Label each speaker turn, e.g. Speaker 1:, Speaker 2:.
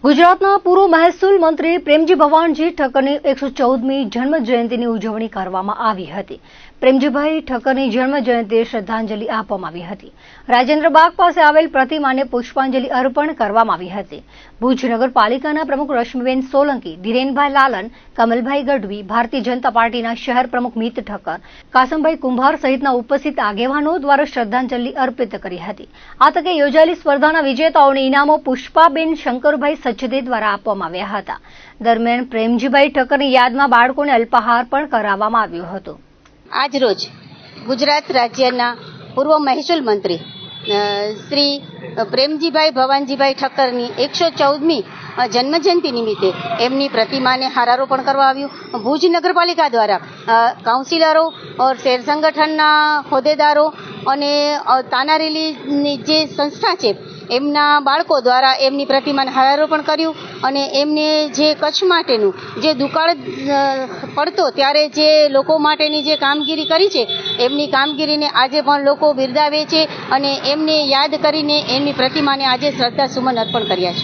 Speaker 1: ગુજરાતના પૂર્વ મહેસૂલ મંત્રી પ્રેમજી ભવાનજી ઠક્કરની 114મી જન્મ જયંતિની ઉજવણી કરવામાં આવી હતી। પ્રેમજીભાઈ ઠક્કરની જન્મ જયંતિએ શ્રદ્ધાંજલિ આપવામાં આવી હતી। રાજેન્દ્રબાગ પાસે આવેલ પ્રતિમાને પુષ્પાંજલિ અર્પણ કરવામાં આવી હતી। ભુજ નગરપાલિકાના પ્રમુખ રશ્મિબેન સોલંકી, ધીરેનભાઈ લાલન, કમલભાઈ ગઢવી, ભારતીય જનતા પાર્ટીના શહેર પ્રમુખ મિત ઠક્કર, કાસમભાઈ કુંભાર સહિતના ઉપસ્થિત આગેવાનો દ્વારા શ્રદ્ધાંજલિ અર્પિત કરી હતી। આ તકે યોજાયેલી સ્પર્ધાના વિજેતાઓને ઇનામો પુષ્પાબેન શંકરભાઈ સચદે દ્વારા આપવામાં આવ્યા હતા। દરમિયાન પ્રેમજીભાઈ ઠક્કરની યાદમાં બાળકોને અલ્પાહાર પણ કરાવવામાં આવ્યો હતો।
Speaker 2: આજ રોજ ગુજરાત રાજ્યના પૂર્વ મહેસૂલ મંત્રી શ્રી પ્રેમજીભાઈ ભવાનજીભાઈ ઠક્કરની 114મી જન્મજયંતિ નિમિત્તે એમની પ્રતિમાને હારારોપણ કરવા આવ્યું। ભુજ નગરપાલિકા દ્વારા કાઉન્સિલરો ઓર શહેર સંગઠનના હોદ્દેદારો અને તાનારીલીની જે સંસ્થા છે એમના બાળકો દ્વારા એમની પ્રતિમાને હારારોપણ કર્યું અને એમને જે કચ્છ માટેનું જે દુકાળ પડતો ત્યારે જે લોકો માટેની જે કામગીરી કરી છે એમની કામગીરીને આજે પણ લોકો બિરદાવે છે અને એમને યાદ કરીને એમની પ્રતિમાને આજે શ્રદ્ધાસુમન અર્પણ કર્યા છે।